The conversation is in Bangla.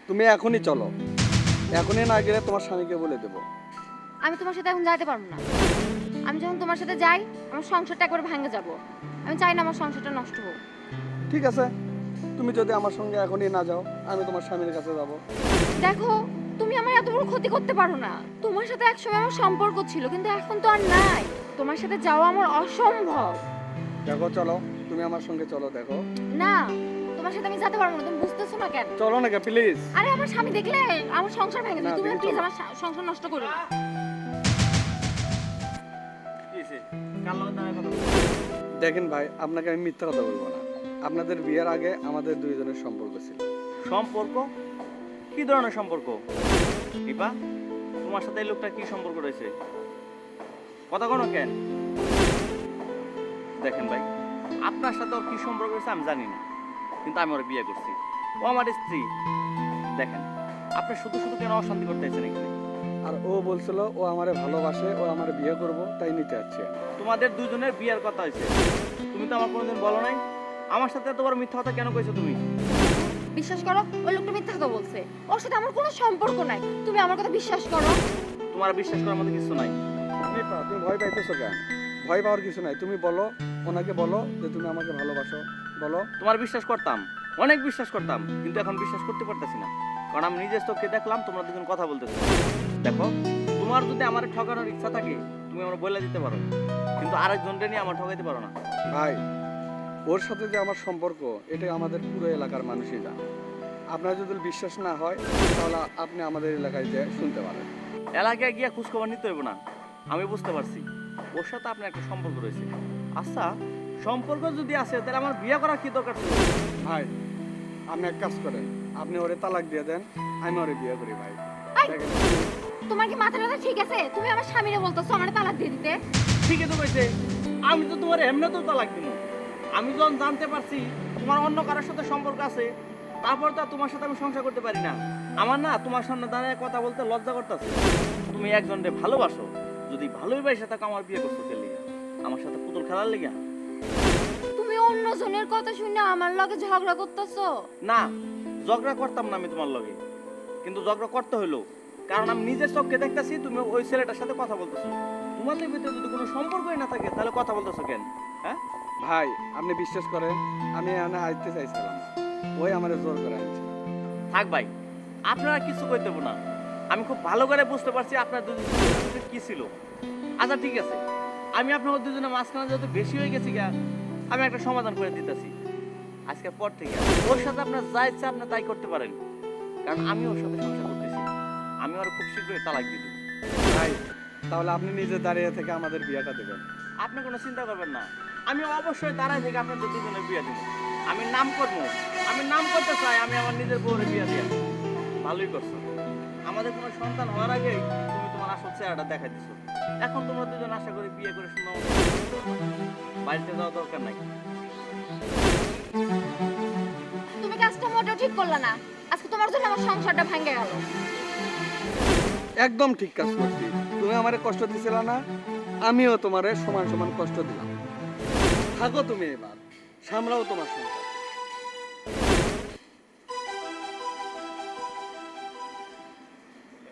তুমি এখনই চলো, এখনই না গেলে তোমার স্বামীকে বলে দেবো। আমি তোমার সাথে এখন যাইতে পারবো না। আমি যখন তোমার সাথে যাই আমার সংসারটা একবার ভেঙে যাব। আমি চাই না আমার সংসারটা নষ্ট হোক। ঠিক আছে, তুমি যদি আমার সঙ্গে এখনই না যাও, আমি তোমার স্বামীর কাছে যাব। দেখো, তুমি আমার এত বড় ক্ষতি করতে পারো না। তোমার সাথে একসময় আমার সম্পর্ক ছিল, কিন্তু এখন তো আর নাই। তোমার সাথে যাওয়া আমার অসম্ভব। দেখো চলো, তুমি আমার সঙ্গে চলো। দেখো না, তোমার সাথে আমি যেতে পারবো না। তুমি বুঝতেছো না কেন? চলো না প্লিজ। আরে আমার স্বামী দেখলে আমার সংসার ভেঙে না, যাবে। তুমি দেখি প্লিজ চলো। আমার সংসার নষ্ট করো না। দেখেন ভাই, আপনাকে আমি মিথ্যা কথা বলবো না। আপনাদের বিয়ের আগে আমাদের দুইজনের সম্পর্ক ছিল। সম্পর্ক? কি ধরনের সম্পর্ক? দীপা, তোমার সাথে এই লোকটা কি সম্পর্ক রয়েছে? কথা কোনো কেন? দেখেন ভাই, আপনার সাথে ওর কি সম্পর্ক রয়েছে আমি জানি না, কিন্তু আমি ওর বিয়ে করছি, ও আমার স্ত্রী। দেখেন, আপনি শুধু শুধু কেন অশান্তি করতেছেন এখানে? আর ও বলছিল ও আমারে ভালোবাসে, ও আমারে বিয়ে করব, তাই নিতে যাচ্ছি। তোমাদের দুজনের বিয়ের কথা হয়েছে, তুমি তো আমার কোনোদিন বলো নাই। আমার সাথে এত বড় মিথ্যা কথা কেন কইছো তুমি? বিশ্বাস করো, ওই লোকটা মিথ্যা কথা বলছে। ওর সাথে আমার কোনো সম্পর্ক নাই। তুমি আমার কথা বিশ্বাস করো। তোমার বিশ্বাস করার মতো কিছু নাই। তুমি ভয় পাইতেছো কেন? ভয় পাওয়ার কিছু নাই। তুমি বলো, ওনাকে বলো যে তুমি আমাকে ভালোবাসো, বলো। তোমার বিশ্বাস করতাম, অনেক বিশ্বাস করতাম, কিন্তু এখন বিশ্বাস করতে পারতেছি না। কারণ আমি নিজের চোখে দেখলাম তোমরা দুজন কথা বলতেছো। দেখো, তোমার যদি আমার ঠকানোর ইচ্ছা থাকে তুমি আমার বলে দিতে পারো, কিন্তু আরেকজনকে নিয়ে আমার ঠকাইতে পারো না। ভাই, ওর সাথে যে আমার সম্পর্ক, এটা আমাদের পুরো এলাকার মানুষই জানে। আপনার যদি বিশ্বাস না হয় তাহলে আপনি আমাদের এলাকায় যে শুনতে পারেন। এলাকায় গিয়ে খোঁজখবর নিতে হইব না। আমি বুঝতে পারছি ওর সাথে আপনার একটা সম্পর্ক রয়েছে। আচ্ছা, সম্পর্ক যদি আছে তাহলে আমার বিয়ে করার কি দরকার ছিল? ভাই, আপনি এক কাজ করেন, আপনি ওরে তালাক দিয়ে দেন, আমি ওরে বিয়ে করি। ভাই আই! দেখেন, তোমার কি মাথা ব্যথা ঠিক আছে? তুমি আমার স্বামীরে বলতেছো আমার তালাক দিয়ে দিতে? ঠিকই তো কইছে, আমি তো তোমার এমনিতেও তালাক দিব। আমি যখন জানতে পারছি তোমার অন্য কারোর সাথে সম্পর্ক আছে, তারপর তো আর তোমার সাথে আমি সংসার করতে পারি না। আমার না তোমার সামনে দাঁড়িয়ে কথা বলতে লজ্জা করতেছে। তুমি একজনকে ভালোবাসো, যদি ভালোই বাসে থাকো আমার বিয়ে করছো কে লিগা? আমার সাথে পুতুল খেলার লিগা? তুমি অন্যজনের কথা শুনে আমার লগে ঝগড়া করতেছো? না, ঝগড়া করতাম না আমি তোমার লগে, কিন্তু ঝগড়া করতে হইলো কারণ আমি নিজের চোখে দেখতেছি তুমি ওই ছেলেটার সাথে কথা বলতেছো। তোমাদের ভিতরে যদি কোনো সম্পর্কই না থাকে তাহলে কথা বলতেছো কেন? হ্যাঁ ভাই আপনি বিশ্বাস করেন, আমি এখানে আসতে চাইছিলাম না, ওই আমার জোর করে আনছে। থাক ভাই, আপনারা কিছু কইতে না। আমি খুব ভালো করে বুঝতে পারছি আপনার দুজনের মধ্যে কি ছিল। আচ্ছা ঠিক আছে, আমি আপনাদের দুজনের মাঝখানে যেহেতু বেশি হয়ে গেছি গা, আমি একটা সমাধান করে দিতেছি। আজকের পর থেকে ওর সাথে আপনার যা ইচ্ছা আপনি তাই করতে পারেন, কারণ আমি ওর সাথে সংসার করতেছি। আমি ওর খুব শীঘ্রই তালাক দিয়ে দেবো। ভাই তাহলে আপনি নিজে দাঁড়িয়ে থেকে আমাদের বিয়েটা দেবেন। আপনি কোনো চিন্তা করবেন না, আমি অবশ্যই দাঁড়ায় থেকে আপনাদের দুজনের বিয়ে দেবো। আমি নাম করবো, আমি নাম করতে চাই আমি আমার নিজের বউরে বিয়ে দিয়ে। ভালোই করছো, আমাদের কোনো সন্তান হওয়ার আগেই তুমি তোমার আসল চেহারাটা দেখা দিছো। এখন তোমরা দুজন আশা করি বিয়ে করে সুন্দর বাড়িতে যাওয়া দরকার নাই। তুমি কাজটা মোটেও ঠিক করলে না। আজকে তোমার জন্য আমার সংসারটা ভেঙে গেল। একদম ঠিক কাজ করছি। তুমি আমারে কষ্ট দিছিলা না, আমিও তোমারে সমান সমান কষ্ট দিলাম। থাকো তুমি, এবার সামলাও তোমার সংসার।